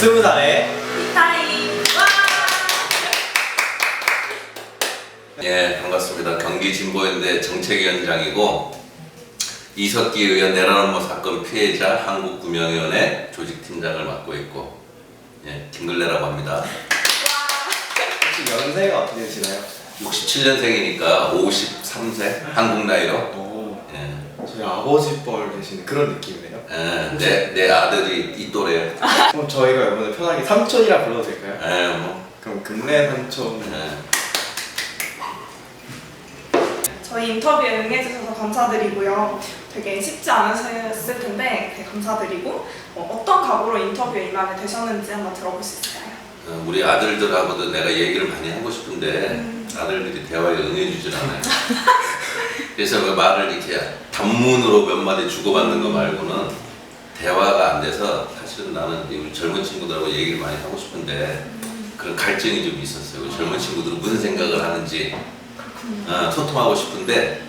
20살의 타임. 와! 예, 반갑습니다. 경기 진보연대 정책위원장이고 이석기 의원 내란음모 사건 피해자 한국구명위원회 조직팀장을 맡고 있고, 예, 김글래라고 합니다. 혹시 연세가 어떻게 되시나요? 67년생이니까 53세, 한국 나이로. 오, 예, 저희 아버지 뻘 되시는 그런 느낌이네요. 내 아들이 이 또래예요. 그럼 저희가 이번에 편하게 삼촌이라 불러도 될까요? 예, 뭐. 그럼 금내 삼촌. 예. 저희 인터뷰에 응해주셔서 감사드리고요. 되게 쉽지 않으셨을 텐데 되게 감사드리고 어떤 각오로 인터뷰에 임하게 되셨는지 한번 들어볼 수 있을까요? 우리 아들들하고도 내가 얘기를 많이 하고 싶은데 아들들이 대화에 응해주질 않아요. 그래서 그 말을 이렇게 단문으로 몇 마디 주고받는 거 말고는 대화가 안 돼서 사실은 나는 우리 젊은 친구들하고 얘기를 많이 하고 싶은데 그런 갈증이 좀 있었어요. 우리 젊은 친구들은 무슨 생각을 하는지 소통하고 싶은데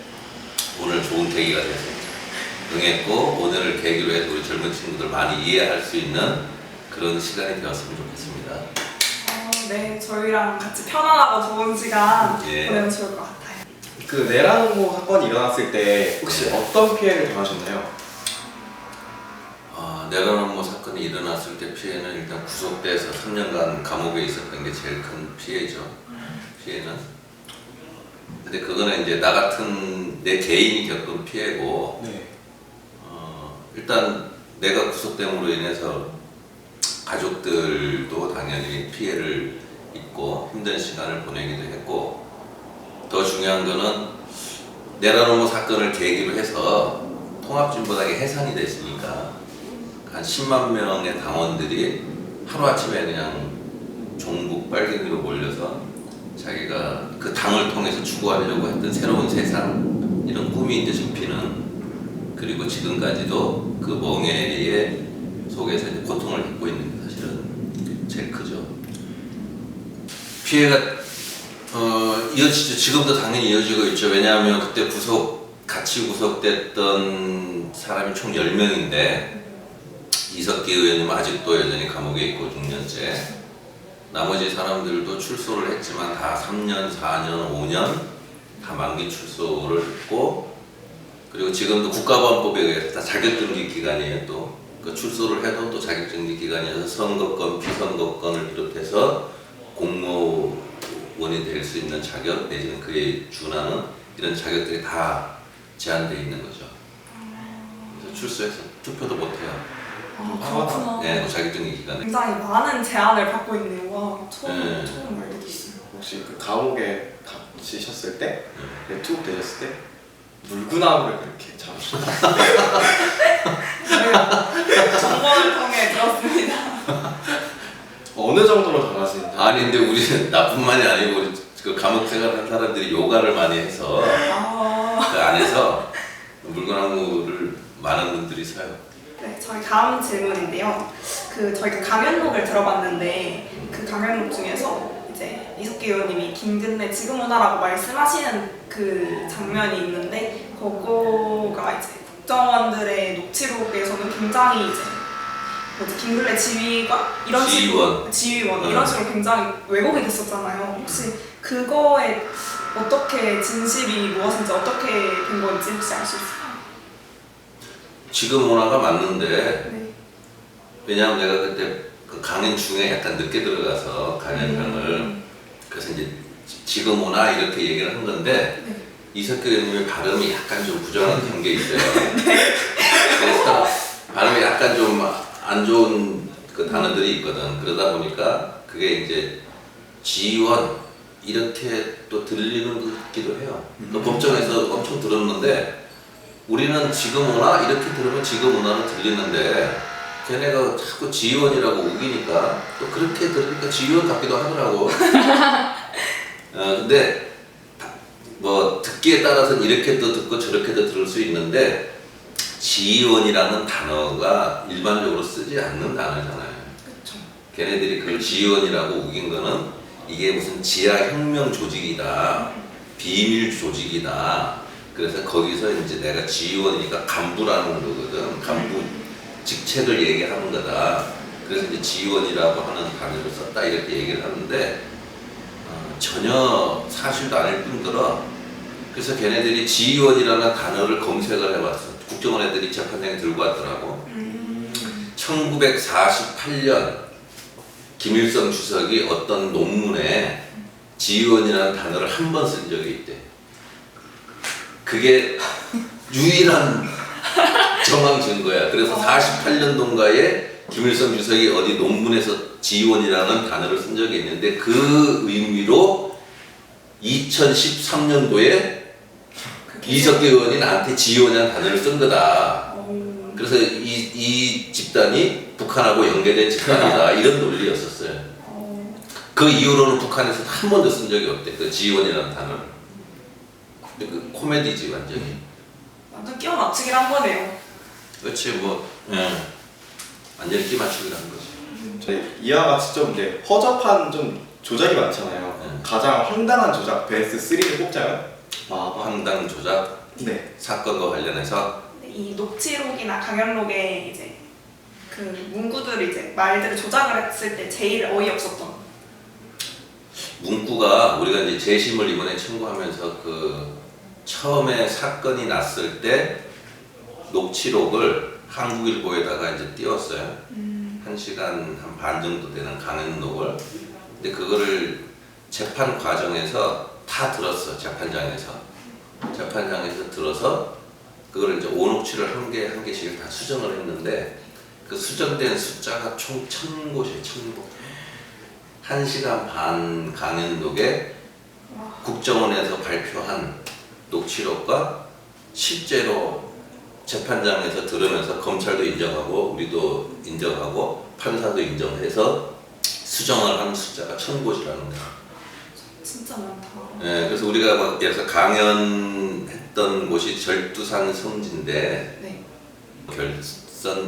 오늘 좋은 계기가 돼서 응했고, 오늘을 계기로 해서 우리 젊은 친구들 많이 이해할 수 있는 그런 시간이 되었으면 좋겠습니다. 네, 저희랑 같이 편안하고 좋은 시간 예. 보내면 좋을 것 같아요. 그 내란음모 사건이 일어났을 때 혹시 어떤 피해를 당하셨나요? 내란음모 사건이 일어났을 때 피해는 일단 구속돼서 3년간 감옥에 있었던 게 제일 큰 피해죠. 피해는. 근데 그거는 이제 나 같은 내 개인이 겪은 피해고, 네. 일단 내가 구속됨으로 인해서 가족들도 당연히 피해를 입고 힘든 시간을 보내기도 했고, 더 중요한 거는 내란음모 사건을 계기로 해서 통합진보당이 해산이 됐으니까 한 10만 명의 당원들이 하루아침에 그냥 종북 빨갱이로 몰려서 자기가 그 당을 통해서 추구하려고 했던 새로운 세상, 이런 꿈이 이제 접히는, 그리고 지금까지도 그 멍해의 속에서 이제 고통을 겪고 있는 게 사실은 제일 크죠. 피해가 이어지죠. 지금도 당연히 이어지고 있죠. 왜냐하면 그때 같이 구속됐던 사람이 총 10명인데 이석기 의원님은 아직도 여전히 감옥에 있고 6년째. 나머지 사람들도 출소를 했지만 다 3년, 4년, 5년 다 만기 출소를 했고, 그리고 지금도 국가보안법에 의해서 다 자격정지 기간이에요. 또 그 출소를 해도 또 자격정지 기간이어서 선거권, 비선거권을 비롯해서 공무원이 될 수 있는 자격 내지는 그에 준하는 이런 자격들이 다 제한되어 있는 거죠. 그래서 출소해서 투표도 못해요. 그렇구나. 네, 그 자격정지 기간에. 굉장히 많은 제한을 받고 있네요. 와, 처음 네. 알게 됐어요. 혹시 그 감옥에 갇히셨을 때, 투옥 되셨을 때 물구나무를 그렇게 잡으셨나요? 정보를 통해 들었습니다. 어느 정도로 잘하시는지. 아니 근데 우리는 나뿐만이 아니고 우리 그 감옥 생활한 사람들이 요가를 많이 해서 그 안에서 물구나무를 많은 분들이 서요. 네, 저희 다음 질문인데요. 저희가 강연록을 들어봤는데 그 강연록 중에서 이제 이석기 의원님이 김근래 지금 오나라고 말씀하시는 그 장면이 있는데, 그거가 이제 국정원들의 녹취록에서는 굉장히 이제 김근래 지휘관 이런 식으로 지휘원 이런 식으로 굉장히 왜곡이 됐었잖아요. 혹시 그거에 어떻게 진실이 무엇인지 어떻게 된 건지 혹시 알 수 있을까요? 지금 오나가 맞는데, 네. 왜냐하면 내가 그때 그 강연 중에 약간 늦게 들어가서 강연장을 그래서 이제 지금 오나 이렇게 얘기를 한 건데, 네. 이석기 의원님의 발음이 약간 좀 부정한 게 있어요. 그래서 발음이 약간 좀 안 좋은 그 단어들이 있거든. 그러다 보니까 그게 이제 지원 이렇게 또 들리는 것 같기도 해요. 또 법정에서 엄청 들었는데 우리는 지금 오나 이렇게 들으면 지금 오나는 들리는데 걔네가 자꾸 지원이라고 우기니까 또 그렇게 들으니까 지원 같기도 하더라고. 근데 뭐 듣기에 따라서는 이렇게도 듣고 저렇게도 들을 수 있는데 지원이라는 단어가 일반적으로 쓰지 않는 단어잖아요. 그렇죠. 걔네들이 그걸 지원이라고 우긴 거는 이게 무슨 지하 혁명 조직이다, 비밀 조직이다. 그래서 거기서 이제 내가 지원이니까 간부라는 거거든. 간부 직책을 얘기하는 거다. 그래서 이제 지원이라고 하는 단어를 썼다 이렇게 얘기를 하는데 전혀 사실도 아닐 뿐더러 그래서 걔네들이 지원이라는 단어를 검색을 해봤어. 국정원 애들이 재판장에 들고 왔더라고. 1948년 김일성 주석이 어떤 논문에 지원이라는 단어를 한 번 쓴 적이 있대. 그게 유일한 정황 증거야. 그래서 48년도인가에 김일성 주석이 어디 논문에서 지원이라는 단어를 쓴 적이 있는데 그 의미로 2013년도에 이석기 의원이 나한테 지원이라는 단어를 쓴 거다. 그래서 이 집단이 북한하고 연계된 집단이다. 이런 논리였었어요. 그 이후로는 북한에서 한 번도 쓴 적이 없대. 그 지원이라는 단어를. 그 코미디지 완전히. 완전 끼워 맞추기를 한 거네요. 그렇지 뭐 완전히 끼 맞추기라는 거지. 저희 이와 같이 좀 이제 허접한 좀 조작이 많잖아요. 가장 황당한 조작 베스트 3를 꼽자면 황당 조작 네. 사건과 관련해서 이 녹취록이나 강연록에 이제 그 문구들 이제 말들을 조작을 했을 때 제일 어이없었던. 문구가 우리가 이제 재심을 이번에 청구하면서 그 처음에 사건이 났을 때 녹취록을 한국일보에다가 이제 띄웠어요. 1시간 한 반 정도 되는 강연록을. 근데 그거를 재판 과정에서 다 들었어. 재판장에서 들어서 그걸 이제 오녹취를 한 개씩 다 수정을 했는데 그 수정된 숫자가 총 1000곳이에요. 1000곳. 1시간 반 강연록에 국정원에서 발표한 녹취록과 실제로 재판장에서 들으면서 검찰도 인정하고 우리도 인정하고 판사도 인정해서 수정을 한 숫자가 1000곳이라는 거야. 진짜 많다. 네, 그래서 우리가 막 예를 들어서 강연했던 곳이 절두산 성지인데 네.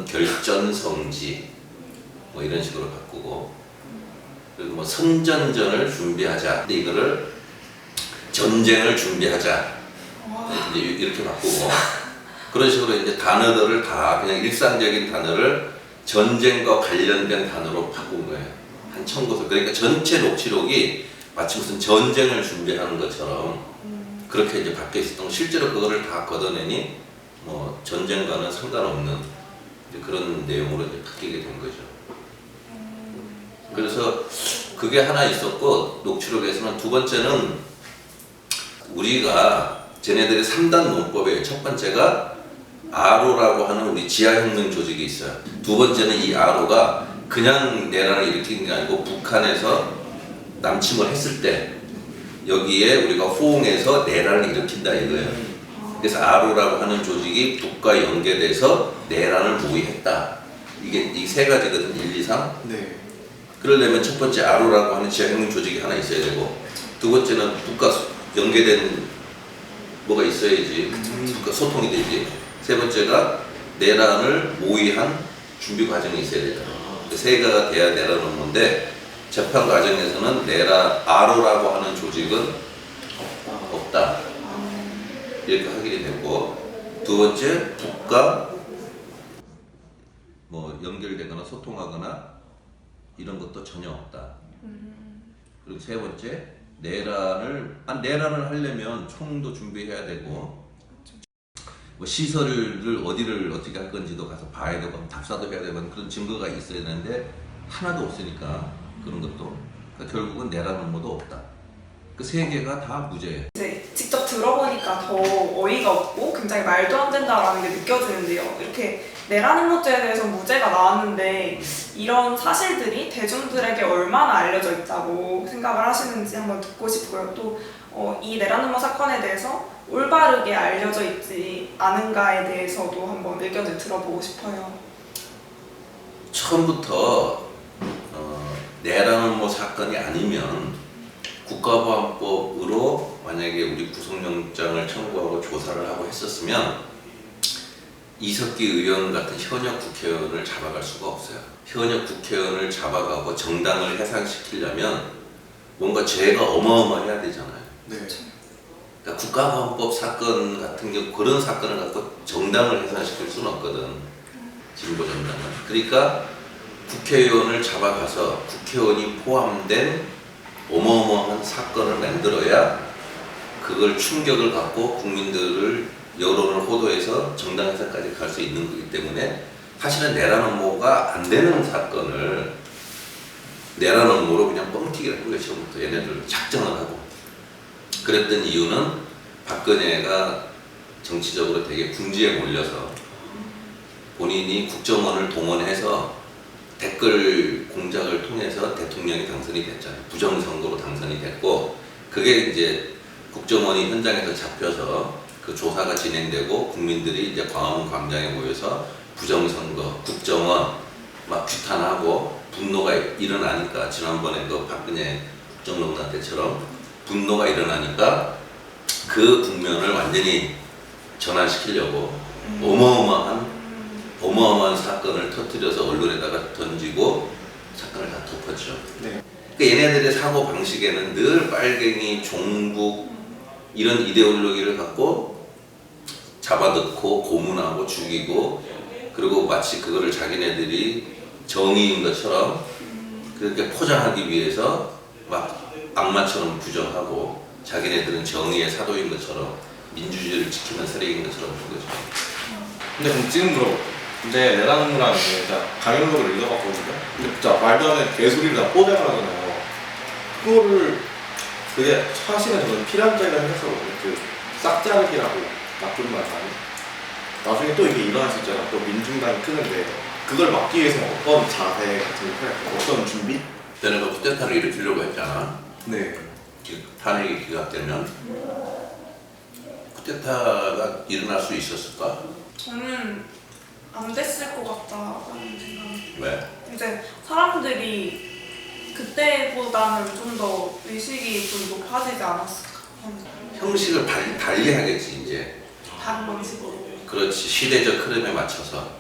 결전 성지 뭐 이런 식으로 바꾸고 그리고 뭐 선전전을 준비하자. 근데 이거를 전쟁을 준비하자. 이제 이렇게 바꾸고 그런 식으로 이제 단어들을 다 그냥 일상적인 단어를 전쟁과 관련된 단어로 바꾼 거예요. 한 1000곳을. 그러니까 전체 녹취록이 마치 무슨 전쟁을 준비하는 것처럼 그렇게 이제 바뀌어 있었던 거. 실제로 그거를 다 걷어내니 뭐 전쟁과는 상관없는 이제 그런 내용으로 이제 바뀌게 된 거죠. 그래서 그게 하나 있었고 녹취록에서는 두 번째는 우리가 쟤네들의 3단 논법이에요. 첫 번째가 RO라고 하는 우리 지하혁명 조직이 있어요. 두 번째는 이 RO가 그냥 내란을 일으키는 게 아니고 북한에서 남침을 했을 때 여기에 우리가 호응해서 내란을 일으킨다 이거예요. 그래서 RO라고 하는 조직이 북과 연계돼서 내란을 모의했다. 이게 이 세 가지거든. 1, 2, 3. 네. 그러려면 첫 번째 RO라고 하는 지하혁명 조직이 하나 있어야 되고 두 번째는 북과 연계된 뭐가 있어야지 북과 소통이 되지. 세 번째가 내란을 모의한 준비 과정이 있어야 되잖아. 세 개가 돼야 내란 업무인데 재판 과정에서는 내란 RO라고 하는 조직은 없다. 이렇게 확인이 됐고 두 번째 북과 뭐 연결되거나 소통하거나 이런 것도 전혀 없다. 그리고 세 번째 내란을 하려면 총도 준비해야 되고 뭐 시설을 어디를 어떻게 할 건지도 가서 봐야 되고 답사도 해야 되고 그런 증거가 있어야 되는데 하나도 없으니까 그런 것도 그러니까 결국은 내란 업무도 없다. 그 세 개가 다 무죄예요. 이제 직접 들어보니까 더 어이가 없고 굉장히 말도 안 된다라는 게 느껴지는데요. 이렇게 내란 음모죄에 대해서 무죄가 나왔는데 이런 사실들이 대중들에게 얼마나 알려져 있다고 생각을 하시는지 한번 듣고 싶고요. 또 이 내란 음모 사건에 대해서 올바르게 알려져 있지 않은가에 대해서도 한번 의견을 들어보고 싶어요. 처음부터 내란 음모 사건이 아니면 국가보안법으로 만약에 우리 구속영장을 청구하고 조사를 하고 했었으면 이석기 의원 같은 현역 국회의원을 잡아갈 수가 없어요. 현역 국회의원을 잡아가고 정당을 해산시키려면 뭔가 죄가 어마어마해야 되잖아요. 네. 그러니까 국가보안법 사건 같은 경우 그런 사건을 갖고 정당을 해산시킬 수는 없거든. 진보 정당은. 그러니까 국회의원을 잡아가서 국회의원이 포함된 어마어마한 사건을 만들어야 그걸 충격을 받고 국민들을 여론을 호도해서 정당 해산까지 갈 수 있는 거기 때문에 사실은 내란 음모가 안 되는 사건을 내란 음모로 그냥 뻥튀기를 했고요. 처음부터 얘네들 작정을 하고 그랬던 이유는 박근혜가 정치적으로 되게 궁지에 몰려서 본인이 국정원을 동원해서 댓글 공작을 통해서 대통령이 당선이 됐잖아요. 부정선거로 당선이 됐고 그게 이제 국정원이 현장에서 잡혀서 그 조사가 진행되고 국민들이 이제 광화문 광장에 모여서 부정선거, 국정원 막 규탄하고 분노가 일어나니까 지난번에 그 박근혜 국정농단 때처럼 분노가 일어나니까 그 국면을 완전히 전환시키려고 어마어마한 사건을 터뜨려서 언론에다가 던지고 사건을 다 덮었죠. 네. 그러니까 얘네들의 사고 방식에는 늘 빨갱이, 종북 이런 이데올로기를 갖고 잡아넣고 고문하고 죽이고 그리고 마치 그거를 자기네들이 정의인 것처럼 그렇게 포장하기 위해서 막 악마처럼 부정하고 자기네들은 정의의 사도인 것처럼 민주주의를 지키는 세력인 것처럼 본 거죠. 근데 그럼 지금 이제 내란 음모라는 게 진짜 강연록을 읽어봤거든요. 근데 진짜 말도 안 되는 개소리를 다 포장을 하잖아요. 그게 사실은 저는 피란자이라 생각하거든요. 그 싹자르기라고 나쁜 말 많이. 나중에 또 이게 일어날 수 있잖아. 또 민중당이 크는데 그걸 막기 위해서 어떤 자세 같은 걸 해야 돼? 어떤 준비? 그때는 그 쿠데타를 일으키려고 했잖아. 네. 탄핵이 기각되면 쿠데타가 일어날 수 있었을까? 저는 안 됐을 것 같다는 생각이. 왜? 이제 사람들이 그때보다는 좀 더 의식이 좀 높아지지 않았을까 하는 형식을 달리 하겠지 이제. 다른 방식으로. 그렇지 시대적 흐름에 맞춰서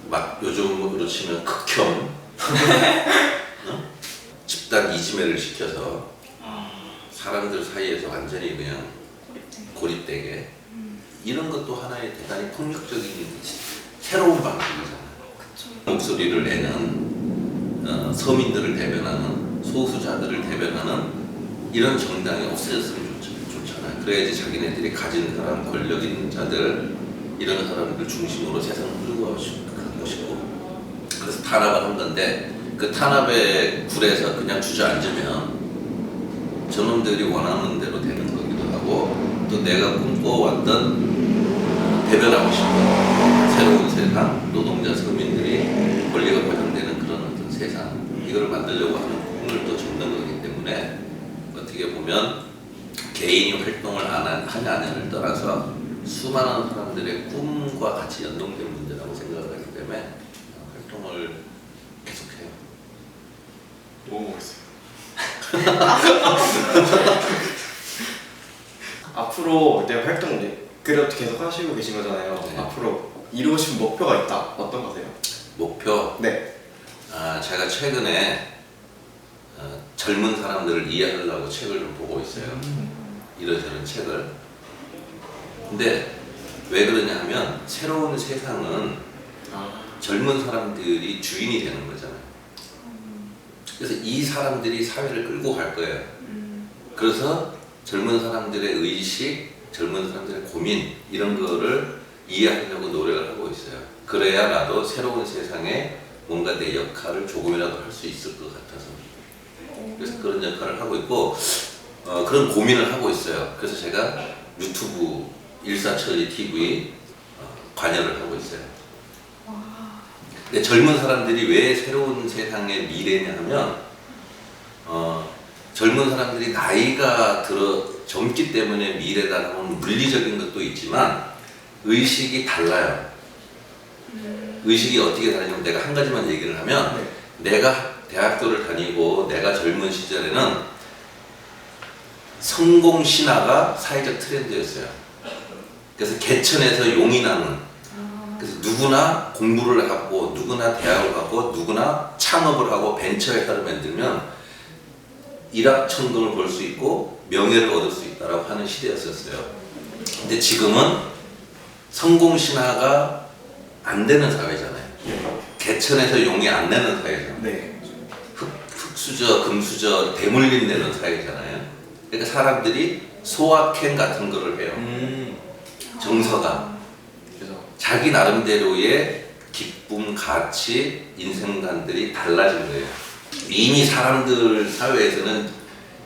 막 요즘으로 치면 극혐 어? 집단 이지매를 시켜서 사람들 사이에서 완전히 그냥 고립되게 이런 것도 하나의 대단히 폭력적인 새로운 방식이잖아. 목소리를 내는 서민들을 대변하는 소수자들을 대변하는 이런 정당이 없어졌으면 좋잖아요. 그래야지 자기네들이 가진 사람, 권력 있는 자들 이런 사람들 중심으로 세상을 끌고 가고 싶고 그래서 탄압을 한 건데 그 탄압에 굴에서 그냥 주저앉으면 저놈들이 원하는 대로 되는 거기도 하고 또 내가 꿈꿔왔던 대변하고 싶은 새로운 세상, 노동자 서민들이 권리가 보장되는 그런 어떤 세상 이걸 만들려고 하는 꿈을 또 접는 거기 때문에 어떻게 보면 개인이 활동을 하냐를 떠나서 수많은 사람들의 꿈과 같이 연동된 문제라고 생각을 하기 때문에 활동을 계속해요. 너무 멋있어요. 앞으로 이제 활동 이제 그래도 계속 하시고 계신 거잖아요. 네. 앞으로 이루고 싶은 목표가 있다. 어떤 거세요? 목표? 네. 제가 최근에 젊은 사람들을 이해하려고 책을 좀 보고 있어요. 이런저런 책을. 근데 왜 그러냐 하면 새로운 세상은 젊은 사람들이 주인이 되는 거잖아요. 그래서 이 사람들이 사회를 끌고 갈 거예요. 그래서 젊은 사람들의 의식, 젊은 사람들의 고민 이런 거를 이해하려고 노력을 하고 있어요. 그래야 나도 새로운 세상에 뭔가 내 역할을 조금이라도 할 수 있을 것 같아서 그래서 그런 역할을 하고 있고 그런 고민을 하고 있어요. 그래서 제가 유튜브 일사천리 TV 관여를 하고 있어요. 근데 젊은 사람들이 왜 새로운 세상의 미래냐 하면 젊은 사람들이 나이가 들어 젊기 때문에 미래다 하면 물리적인 것도 있지만 의식이 달라요. 의식이 어떻게 다르냐면 내가 한 가지만 얘기를 하면 내가 대학교를 다니고 내가 젊은 시절에는 성공 신화가 사회적 트렌드였어요. 그래서 개천에서 용이 나는 그래서 누구나 공부를 하고 누구나 대학을 가고 누구나 창업을 하고 벤처회사를 만들면 일확천금을 벌 수 있고 명예를 얻을 수 있다라고 하는 시대였었어요. 근데 지금은 성공 신화가 안 되는 사회잖아요. 개천에서 용이 안 내는 사회잖아요. 네. 흑수저, 금수저, 대물림 내는 사회잖아요. 그러니까 사람들이 소확행 같은 거를 해요. 정서가. 그래서 자기 나름대로의 기쁨, 가치, 인생관들이 달라진 거예요. 이미 사람들 사회에서는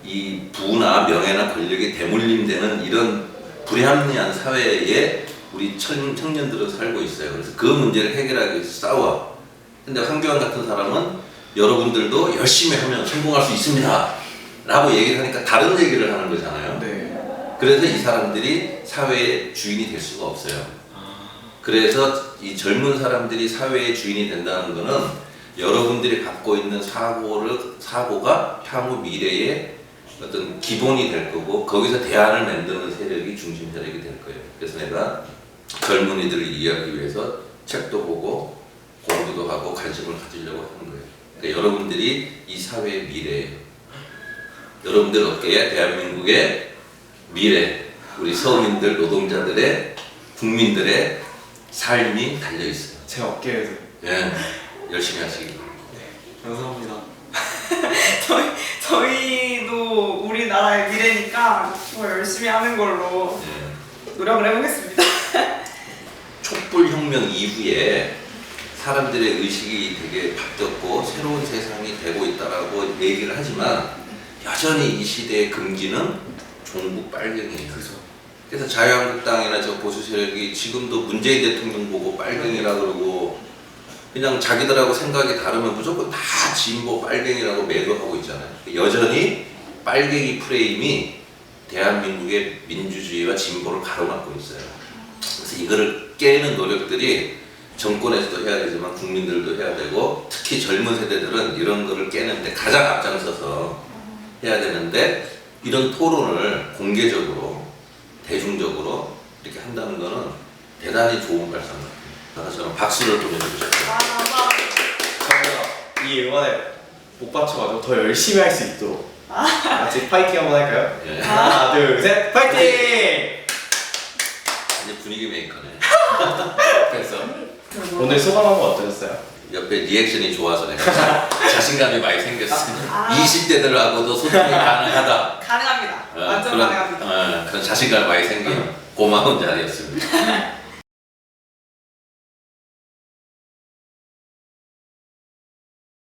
이 부나 명예나 권력이 대물림되는 이런 불합리한 사회에 우리 청년들은 살고 있어요. 그래서 그 문제를 해결하기 위해서 싸워. 근데 황교안 같은 사람은 여러분들도 열심히 하면 성공할 수 있습니다 라고 얘기를 하니까 다른 얘기를 하는 거잖아요. 네. 그래서 이 사람들이 사회의 주인이 될 수가 없어요. 그래서 이 젊은 사람들이 사회의 주인이 된다는 거는 여러분들이 갖고 있는 사고가 향후 미래의 어떤 기본이 될 거고 거기서 대안을 만드는 세력이 중심 세력이 될 거예요. 그래서 내가 젊은이들을 이해하기 위해서 책도 보고 공부도 하고 관심을 가지려고 하는 거예요. 그러니까 여러분들이 이 사회의 미래예요. 여러분들 어깨에 대한민국의 미래, 우리 서민들, 노동자들의, 국민들의 삶이 달려 있어요. 제 어깨에도. 예, 열심히 하시기 감사합니다. 저희도 우리나라의 미래니까 더 열심히 하는 걸로 예. 노력을 해보겠습니다. 촛불혁명 이후에 사람들의 의식이 되게 바뀌었고 새로운 세상이 되고 있다라고 얘기를 하지만 여전히 이 시대의 금기는 종북 빨갱이에요. 그래서 자유한국당이나 저 보수 세력이 지금도 문재인 대통령 보고 빨갱이라 그러고 그냥 자기들하고 생각이 다르면 무조건 다 진보 빨갱이라고 매도하고 있잖아요. 여전히 빨갱이 프레임이 대한민국의 민주주의와 진보를 가로막고 있어요. 그래서 이거를 깨는 노력들이 정권에서도 해야 되지만 국민들도 해야 되고 특히 젊은 세대들은 이런 거를 깨는데 가장 앞장서서 해야 되는데 이런 토론을 공개적으로 대중적으로 이렇게 한다는 거는 대단히 좋은 발상 같아요. 그래서 저는 박수를 보내주고 싶어요. 저희가 이 응원에 못 받쳐가지고 더 열심히 할 수 있도록 같이 파이팅 한번 할까요? 예. 하나, 둘, 셋, 파이팅! 이제 분위기 메이커네. 그래서 오늘 소감 한번 어떠셨어요? 옆에 리액션이 좋아서 내가 자신감이 많이 생겼습니다. 20대들하고도 소통이 가능하다. 가능합니다. 완전 가능합니다. 그런 자신감이 많이 생긴 고마운 자리였습니다.